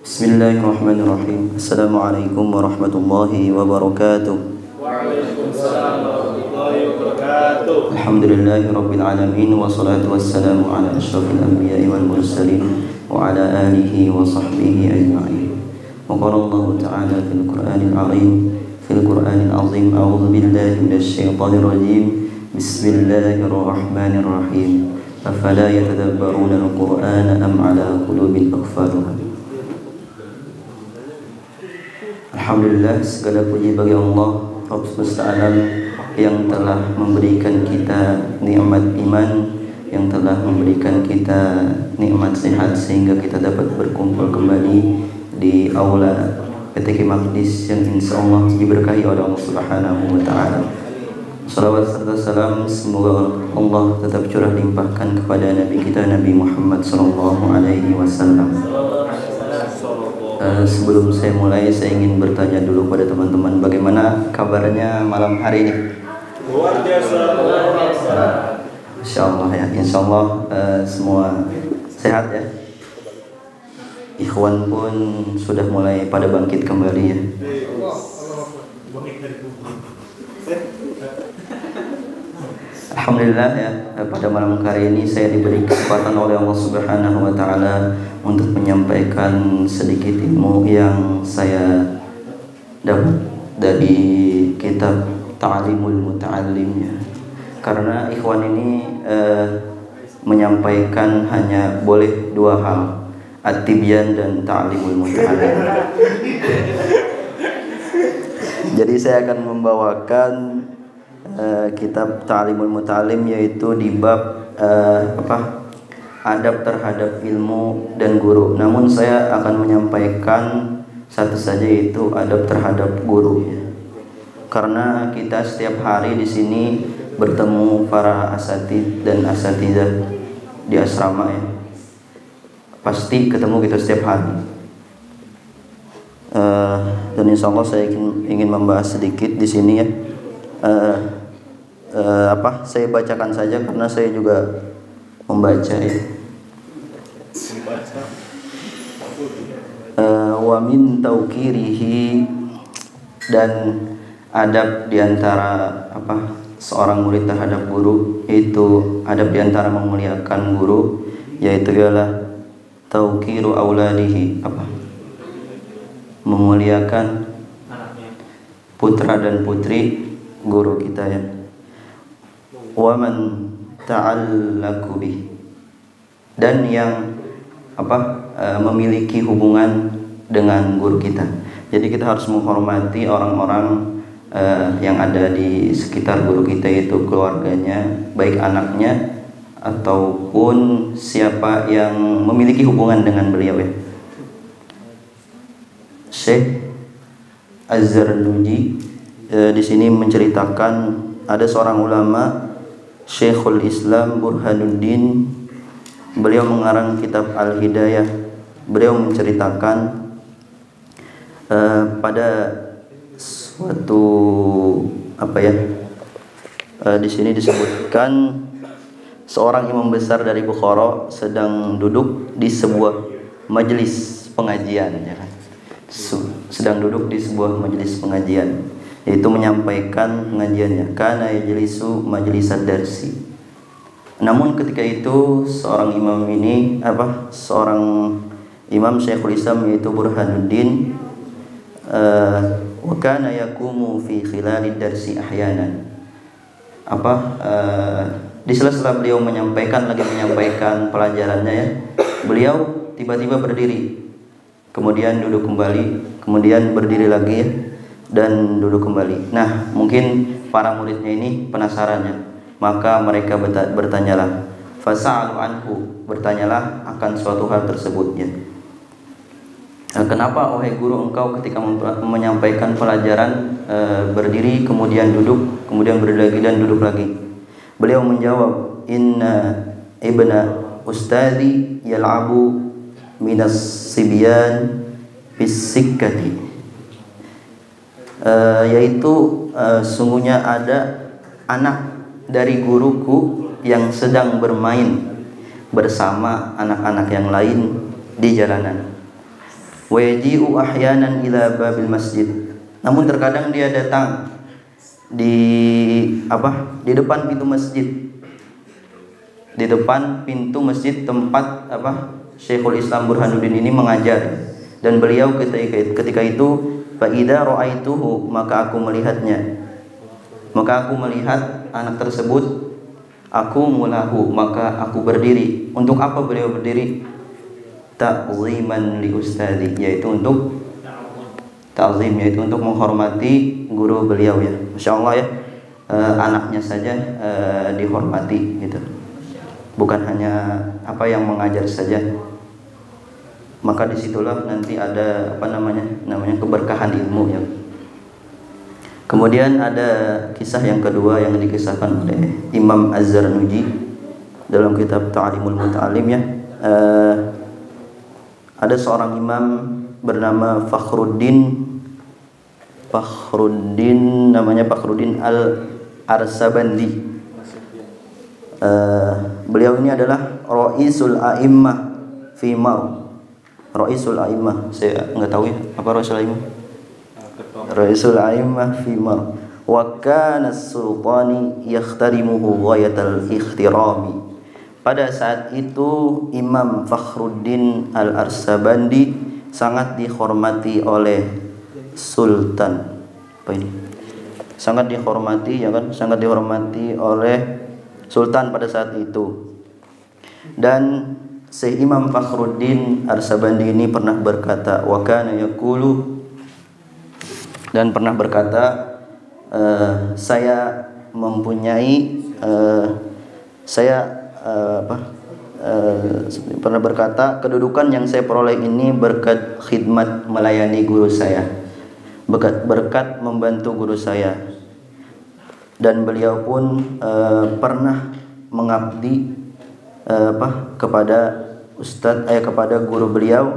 Bismillahirrahmanirrahim. Assalamualaikum warahmatullahi wabarakatuh. Waalaikumsalam warahmatullahi wabarakatuh. Alhamdulillahi rabbil alamin, wassalatu wassalamu ala asyrafil anbiya'i wal mursalin wa ala alihi wa sahbihi ajma'in. Wa qala Allah ta'ala fil Qur'anil 'azim, a'udzu billahi minasy syaithanir rajim. Bismillahirrahmanirrahim. Afala yatadabbaruna al-Qur'ana am 'ala qulubin aqfaluha. Alhamdulillah, segala puji bagi Allah Rabb semesta alam yang telah memberikan kita nikmat iman, yang telah memberikan kita nikmat sehat sehingga kita dapat berkumpul kembali di aula PTK Maqdis yang insyaallah diberkahi oleh Allah Subhanahu wa taala. Salawat serta salam semoga Allah tetap curah limpahkan kepada Nabi kita Nabi Muhammad sallallahu alaihi wasallam. Sebelum saya mulai, saya ingin bertanya dulu pada teman-teman, bagaimana kabarnya malam hari ini? Luar biasa. Insyaallah ya, insyaallah semua sehat ya. Ikhwan pun sudah mulai pada bangkit kembali ya. Alhamdulillah ya, pada malam hari ini saya diberi kesempatan oleh Allah Subhanahu wa taala untuk menyampaikan sedikit ilmu yang saya dapat dari kitab Ta'limul Muta'allim. Karena ikhwan ini menyampaikan hanya boleh dua hal, at-tibyan dan Ta'limul Muta'allim. Jadi saya akan membawakan kitab Ta'limul Muta'allim, yaitu di bab adab terhadap ilmu dan guru. Namun saya akan menyampaikan satu saja, yaitu adab terhadap guru ya. Karena kita setiap hari di sini bertemu para asatid dan asatidah di asrama ya. Pasti ketemu kita setiap hari. Dan insyaallah saya ingin membahas sedikit di sini ya. Saya bacakan saja karena saya juga membaca ya. Wa min tauqirihi, dan adab diantara seorang murid terhadap guru, yaitu adab diantara memuliakan guru, yaitu ialah tauqiru auladihi, memuliakan putra dan putri guru kita ya. Wa man ta'allaqu bih, dan yang memiliki hubungan dengan guru kita. Jadi kita harus menghormati orang-orang yang ada di sekitar guru kita, yaitu keluarganya, baik anaknya ataupun siapa yang memiliki hubungan dengan beliau ya. Syekh Az-Zarnuji di sini menceritakan ada seorang ulama, Syekhul Islam Burhanuddin, beliau mengarang kitab Al-Hidayah. Beliau menceritakan pada suatu di sini disebutkan seorang imam besar dari Bukhara sedang duduk di sebuah majelis pengajian ya kan? Sedang duduk di sebuah majelis pengajian, yaitu menyampaikan pengajiannya, kana yajlisu majlisad darsi. Namun ketika itu seorang imam ini seorang imam Syekhul Islam, yaitu Burhanuddin, wa kana yaqumu fi khilalid darsi ahyanan. Di sela-sela beliau menyampaikan pelajarannya ya, beliau tiba-tiba berdiri, kemudian duduk kembali, kemudian berdiri lagi ya, dan duduk kembali. Nah, mungkin para muridnya ini penasarannya, maka mereka bertanyalah, fasa'alu anhu, bertanyalah akan suatu hal tersebut ya. Kenapa wahai guru engkau ketika menyampaikan pelajaran berdiri kemudian duduk, kemudian berdiri lagi dan duduk lagi? Beliau menjawab, inna ibna ustadi yal'abu minas sibyan fisikkati, yaitu sungguhnya ada anak dari guruku yang sedang bermain bersama anak-anak yang lain di jalanan. wa yaji'u ahyanan ila babil masjid. Namun terkadang dia datang di depan pintu masjid. Di depan pintu masjid tempat Syekhul Islam Burhanuddin ini mengajar, dan beliau ketika itu fa idza ra'aituhu, maka aku melihatnya. Maka aku melihat anak tersebut, aku mulahu, maka aku berdiri. Untuk apa beliau berdiri? Ta'ziman li ustadi, yaitu untuk ta'zim, yaitu untuk menghormati guru beliau ya. Masya Allah ya, anaknya saja dihormati gitu, bukan hanya yang mengajar saja. Maka disitulah nanti ada namanya keberkahan ilmu ya. Kemudian ada kisah yang kedua yang dikisahkan oleh Imam Az-Zarnuji dalam kitab Ta'limul Muta'allim ya. Ada seorang imam bernama Fakhruddin, namanya Fakhruddin Al-Arsabandi. Beliau ini adalah Ra'isul A'immah fi Mar. Ra'isul A'immah, saya enggak tahu ya apa Ra'isul A'immah. Ra'isul A'immah fi Mar. Wa kana as-sultani yakhtarimuhu ghayatal ikhtirami. Pada saat itu Imam Fakhruddin Al-Arsabandi sangat dihormati oleh sultan. Sangat dihormati ya kan, sangat dihormati oleh sultan pada saat itu. Dan Syekh Imam Fakhruddin Al-Arsabandi ini pernah berkata, wa kana yaqulu, dan pernah berkata, saya mempunyai pernah berkata, kedudukan yang saya peroleh ini berkat khidmat melayani guru saya, berkat membantu guru saya. Dan beliau pun pernah mengabdi kepada guru beliau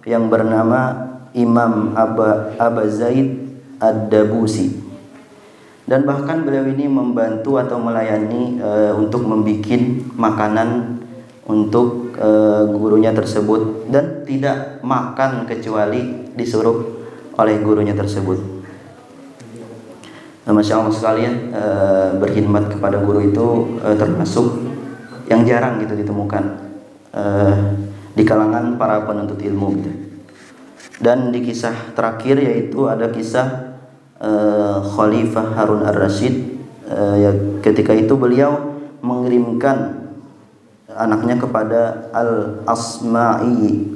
yang bernama Imam Aba Zaid Ad-Dabusi. Dan bahkan beliau ini membantu atau melayani untuk membuat makanan untuk gurunya tersebut, dan tidak makan kecuali disuruh oleh gurunya tersebut. Masya Allah sekalian, berkhidmat kepada guru itu termasuk yang jarang gitu ditemukan di kalangan para penuntut ilmu gitu. Dan di kisah terakhir, yaitu ada kisah Khalifah Harun Ar-Rasyid, ketika itu beliau mengirimkan anaknya kepada Al-Asma'i.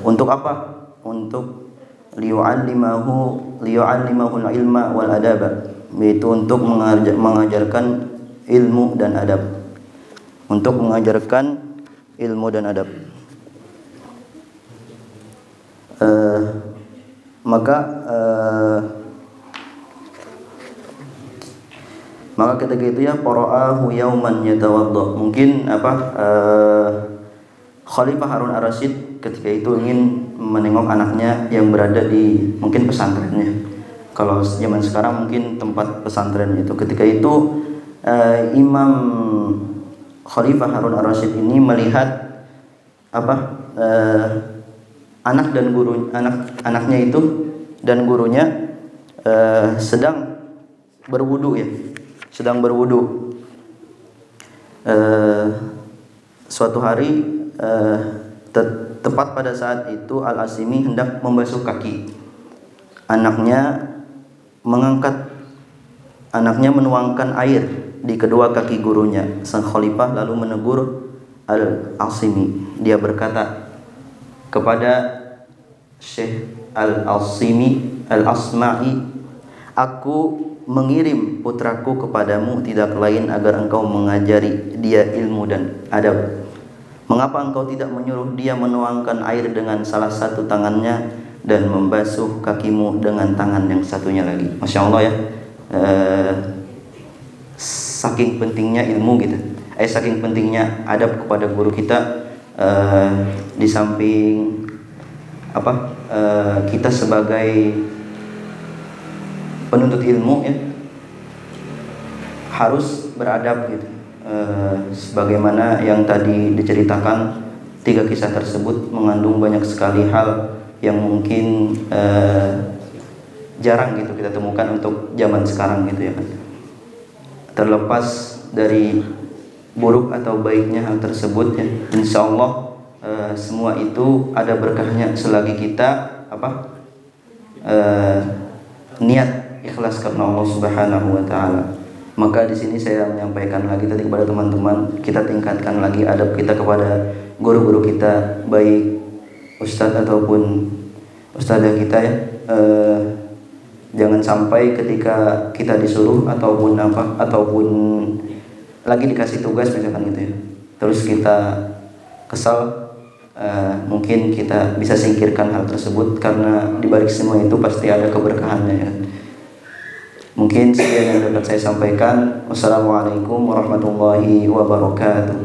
Untuk apa? Untuk liyu'allimahu al-ilma wal adaba, yaitu untuk mengajarkan ilmu dan adab. Untuk mengajarkan ilmu dan adab. Maka ketika itu ya, qara'ahu yauman yatawadda. Mungkin Khalifah Harun Ar-Rasyid ketika itu ingin menengok anaknya yang berada di mungkin pesantrennya. Kalau zaman sekarang mungkin tempat pesantren itu. Ketika itu Imam Khalifah Harun Ar-Rasyid ini melihat anaknya itu dan gurunya sedang berwudu ya. Suatu hari tepat pada saat itu Al-Asimi hendak membasuh kaki. Anaknya menuangkan air di kedua kaki gurunya. Sang khalifah lalu menegur Al-Asimi. Dia berkata kepada Syekh Al-Asma'i, aku mengirim putraku kepadamu tidak lain agar engkau mengajari dia ilmu dan adab. Mengapa engkau tidak menyuruh dia menuangkan air dengan salah satu tangannya dan membasuh kakimu dengan tangan yang satunya lagi? Masya Allah ya, saking pentingnya ilmu gitu, saking pentingnya adab kepada guru kita. Di samping kita sebagai penuntut ilmu ya, harus beradab gitu. Sebagaimana yang tadi diceritakan tiga kisah tersebut mengandung banyak sekali hal yang mungkin jarang gitu kita temukan untuk zaman sekarang gitu ya kan. Terlepas dari buruk atau baiknya hal tersebut ya, insya Allah semua itu ada berkahnya selagi kita niat ikhlas karena Allah Subhanahu wa taala. Maka di sini saya menyampaikan lagi tadi kepada teman-teman, kita tingkatkan lagi adab kita kepada guru-guru kita, baik ustadz ataupun ustadzah kita ya. Jangan sampai ketika kita disuruh ataupun lagi dikasih tugas misalkan gitu ya, terus kita kesal, mungkin kita bisa singkirkan hal tersebut karena di balik semua itu pasti ada keberkahannya ya. Mungkin sekian yang dapat saya sampaikan. Wassalamualaikum warahmatullahi wabarakatuh.